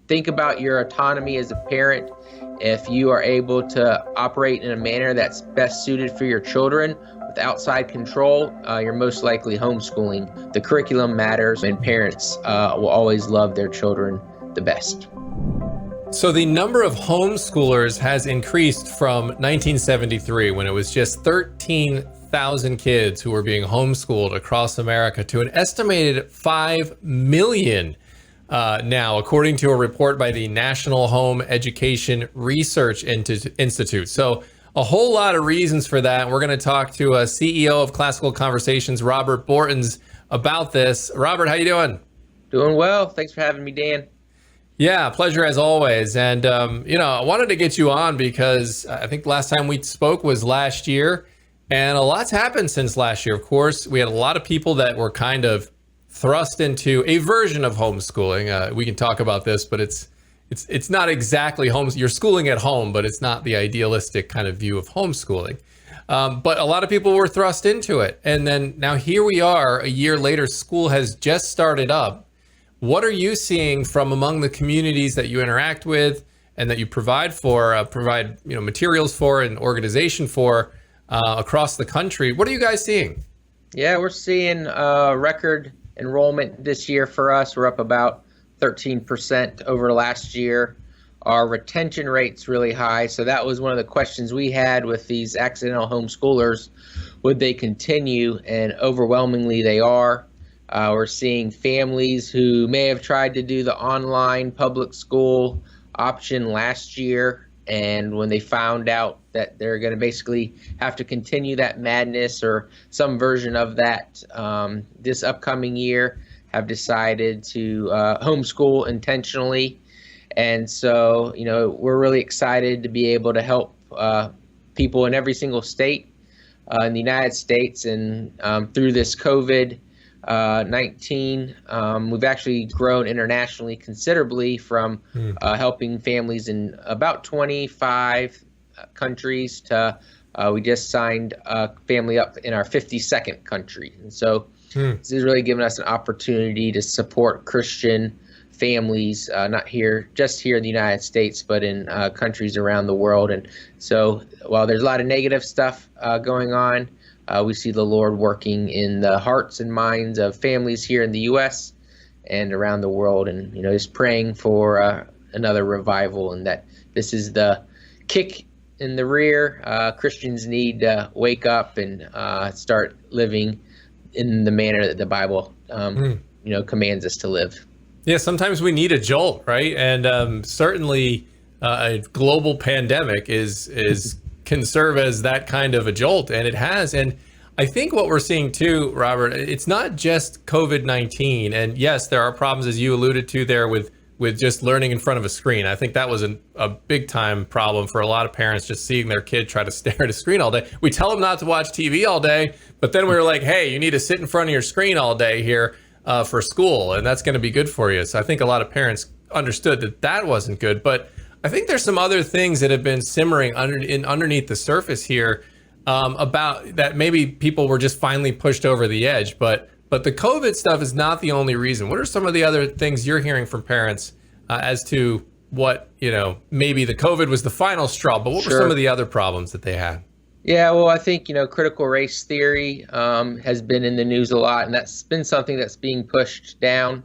think about your autonomy as a parent. If you are able to operate in a manner that's best suited for your children with outside control, you're most likely homeschooling. The curriculum matters, and parents will always love their children the best. So the number of homeschoolers has increased from 1973, when it was just 13,000 kids who were being homeschooled across America, to an estimated 5 million now, according to a report by the National Home Education Research Institute. So a whole lot of reasons for that. We're going to talk to a CEO of Classical Conversations, Robert Bortins, about this. Robert, how you doing? Doing well. Thanks for having me, Dan. Yeah, pleasure as always. And, I wanted to get you on because I think last time we spoke was last year, and a lot's happened since last year. Of course, we had a lot of people that were kind of thrust into a version of homeschooling. We can talk about this, but it's not exactly you're schooling at home, but it's not the idealistic kind of view of homeschooling. But a lot of people were thrust into it. And then now here we are a year later, school has just started up. What are you seeing from among the communities that you interact with and that you provide materials for and organization for across the country? What are you guys seeing? Yeah, we're seeing record enrollment this year for us. We're up about 13% over last year. Our retention rate's really high. So that was one of the questions we had with these accidental homeschoolers. Would they continue? And overwhelmingly they are. We're seeing families who may have tried to do the online public school option last year, and when they found out that they're going to basically have to continue that madness or some version of that this upcoming year, have decided to homeschool intentionally. And so, we're really excited to be able to help people in every single state in the United States. And through this COVID-19, we've actually grown internationally considerably from helping families in about 25 countries to we just signed a family up in our 52nd country. And so this is really giving us an opportunity to support Christian families, not just here in the United States, but in countries around the world. And so while there's a lot of negative stuff going on, we see the Lord working in the hearts and minds of families here in the U.S. and around the world, and just praying for another revival, and that this is the kick in the rear. Christians need to wake up and start living in the manner that the Bible, commands us to live. Yeah, sometimes we need a jolt, right? And certainly a global pandemic can serve as that kind of a jolt, and it has. And I think what we're seeing too, Robert, it's not just COVID-19. And yes, there are problems, as you alluded to there, with just learning in front of a screen. I think that was a big time problem for a lot of parents, just seeing their kid try to stare at a screen all day. We tell them not to watch TV all day, but then we were like, hey, you need to sit in front of your screen all day here for school, and that's going to be good for you. So I think a lot of parents understood that wasn't good. But I think there's some other things that have been simmering underneath the surface here about that maybe people were just finally pushed over the edge. But the COVID stuff is not the only reason. What are some of the other things you're hearing from parents as to what, maybe the COVID was the final straw, but what were some of the other problems that they had? Yeah, well, I think, critical race theory has been in the news a lot, and that's been something that's being pushed down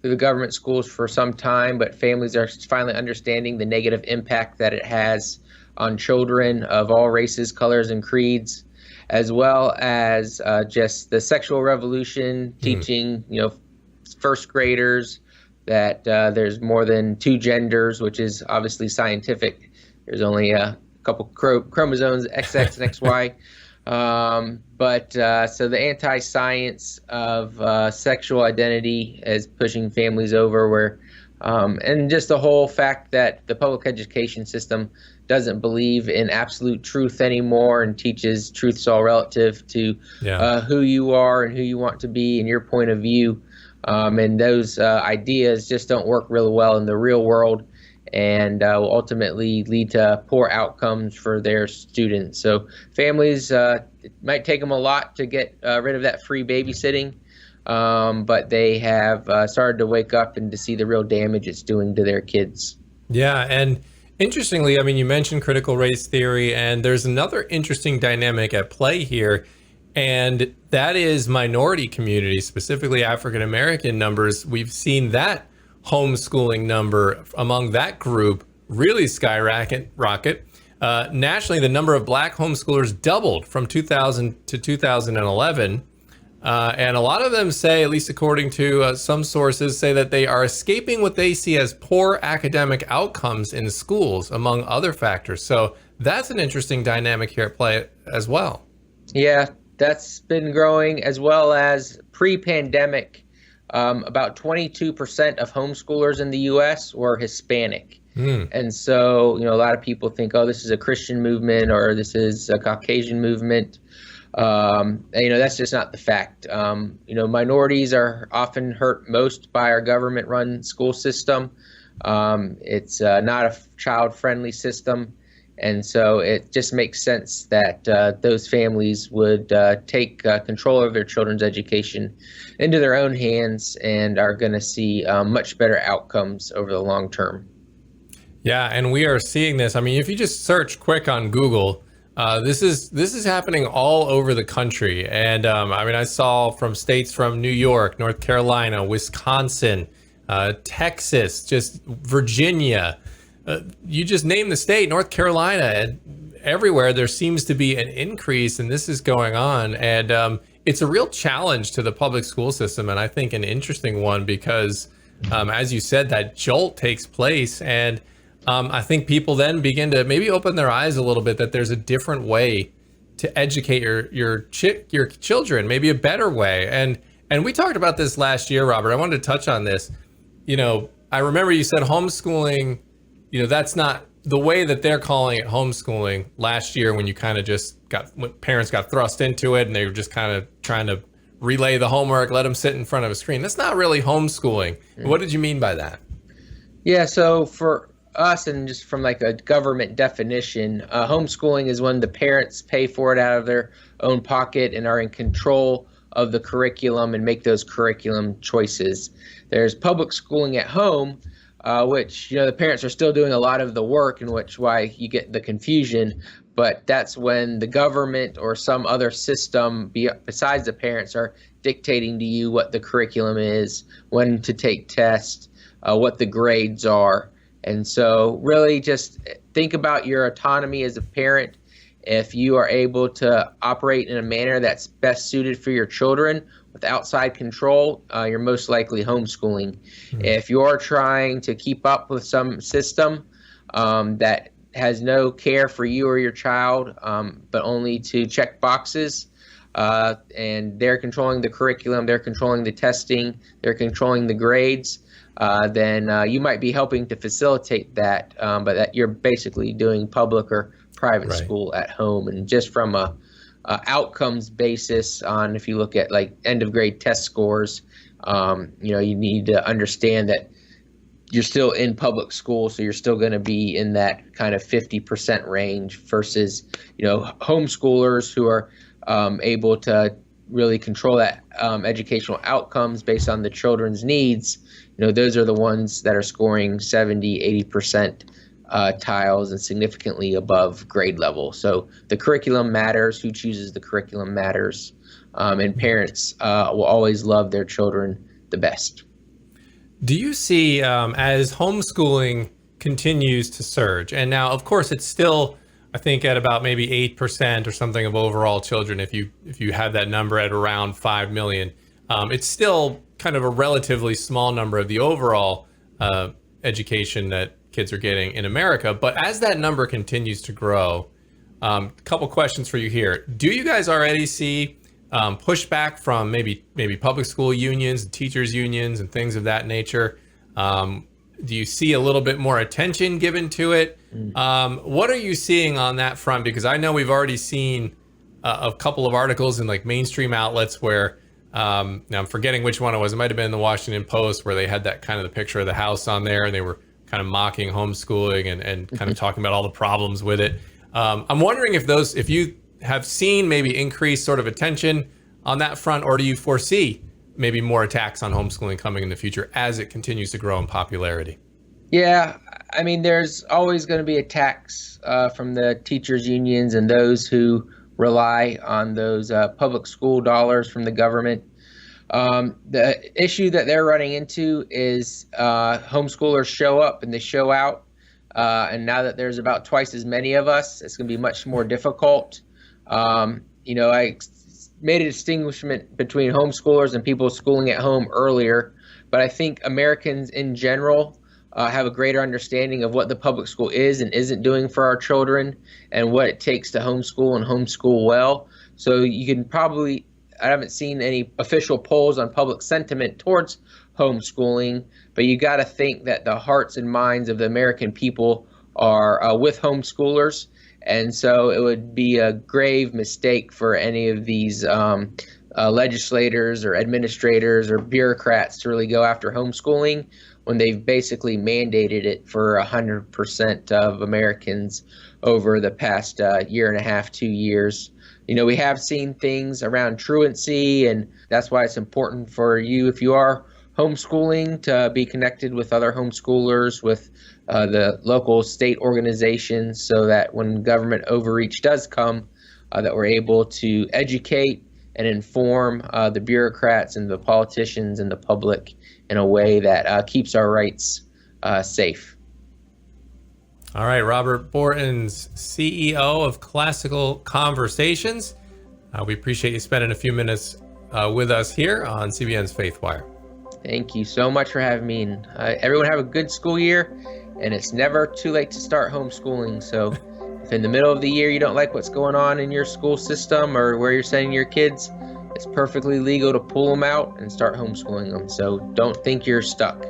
through the government schools for some time, but families are finally understanding the negative impact that it has on children of all races, colors, and creeds, as well as just the sexual revolution, teaching, first graders that there's more than two genders, which is obviously scientific. There's only a couple chromosomes, XX and XY. So the anti-science of sexual identity is pushing families over where, and just the whole fact that the public education system doesn't believe in absolute truth anymore and teaches truth's all relative to who you are and who you want to be and your point of view. And those ideas just don't work really well in the real world, and will ultimately lead to poor outcomes for their students. So families, it might take them a lot to get rid of that free babysitting, but they have started to wake up and to see the real damage it's doing to their kids. Yeah, and interestingly, I mean, you mentioned critical race theory, and there's another interesting dynamic at play here, and that is minority communities, specifically African American numbers. We've seen that homeschooling number among that group really skyrocket. Nationally, the number of Black homeschoolers doubled from 2000 to 2011. And a lot of them say, at least according to some sources, say that they are escaping what they see as poor academic outcomes in schools, among other factors. So that's an interesting dynamic here at play as well. Yeah, that's been growing, as well as pre-pandemic. About 22% of homeschoolers in the U.S. were Hispanic. And so, a lot of people think, oh, this is a Christian movement or this is a Caucasian movement. And, that's just not the fact. Minorities are often hurt most by our government-run school system. It's not a child-friendly system. And so it just makes sense that those families would take control of their children's education into their own hands and are going to see much better outcomes over the long term. Yeah, and we are seeing this. I mean, if you just search quick on Google, this is happening all over the country. And I saw from states from New York, North Carolina, Wisconsin, Texas, just Virginia. You just name the state, North Carolina, and everywhere there seems to be an increase, and this is going on. And it's a real challenge to the public school system, and I think an interesting one because, as you said, that jolt takes place. And I think people then begin to maybe open their eyes a little bit that there's a different way to educate your children, maybe a better way. And we talked about this last year, Robert. I wanted to touch on this. I remember you said homeschooling, that's not the way that they're calling it homeschooling last year when you kind of just when parents got thrust into it and they were just kind of trying to relay the homework, let them sit in front of a screen. That's not really homeschooling. What did you mean by that? Yeah, so for us, and just from like a government definition, homeschooling is when the parents pay for it out of their own pocket and are in control of the curriculum and make those curriculum choices. There's public schooling at home, which the parents are still doing a lot of the work, in which why you get the confusion. But that's when the government or some other system besides the parents are dictating to you what the curriculum is, when to take tests, what the grades are. And so really just think about your autonomy as a parent. If you are able to operate in a manner that's best suited for your children with outside control, you're most likely homeschooling. If you're trying to keep up with some system that has no care for you or your child, but only to check boxes, and they're controlling the curriculum, they're controlling the testing, they're controlling the grades, then you might be helping to facilitate that, but that you're basically doing public or private school at home. And just from a outcomes basis, on if you look at like end of grade test scores, you need to understand that you're still in public school, so you're still going to be in that kind of 50% range versus homeschoolers who are able to really control that educational outcomes based on the children's needs. Those are the ones that are scoring 70, 80% tiles and significantly above grade level. So the curriculum matters. Who chooses the curriculum matters. And parents will always love their children the best. Do you see, as homeschooling continues to surge, and now, of course, it's still, I think, at about maybe 8% or something of overall children, if you have that number at around 5 million, it's still kind of a relatively small number of the overall education that kids are getting in America. But as that number continues to grow, a couple questions for you here. Do you guys already see pushback from maybe public school unions, teachers unions, and things of that nature? Do you see a little bit more attention given to it? What are you seeing on that front? Because I know we've already seen a couple of articles in like mainstream outlets where, now I'm forgetting which one it was. It might have been the Washington Post, where they had that kind of the picture of the house on there, and they were kind of mocking homeschooling and kind of talking about all the problems with it. I'm wondering if you have seen maybe increased sort of attention on that front, or do you foresee maybe more attacks on homeschooling coming in the future as it continues to grow in popularity? Yeah, I mean, there's always going to be attacks from the teachers' unions and those who rely on those public school dollars from the government. The issue that they're running into is homeschoolers show up and they show out. And now that there's about twice as many of us, it's going to be much more difficult. I made a distinguishment between homeschoolers and people schooling at home earlier, but I think Americans in general have a greater understanding of what the public school is and isn't doing for our children and what it takes to homeschool and homeschool well. So you can probably, I haven't seen any official polls on public sentiment towards homeschooling, but you got to think that the hearts and minds of the American people are with homeschoolers. And so it would be a grave mistake for any of these legislators or administrators or bureaucrats to really go after homeschooling when they've basically mandated it for 100% of Americans over the past year and a half, 2 years. We have seen things around truancy, and that's why it's important for you, if you are homeschooling, to be connected with other homeschoolers, with the local state organizations, so that when government overreach does come, that we're able to educate and inform the bureaucrats and the politicians and the public in a way that keeps our rights safe. All right, Robert Bortins, CEO of Classical Conversations. We appreciate you spending a few minutes with us here on CBN's Faith Wire. Thank you so much for having me. And everyone have a good school year, and it's never too late to start homeschooling. So if in the middle of the year you don't like what's going on in your school system or where you're sending your kids, it's perfectly legal to pull them out and start homeschooling them. So don't think you're stuck.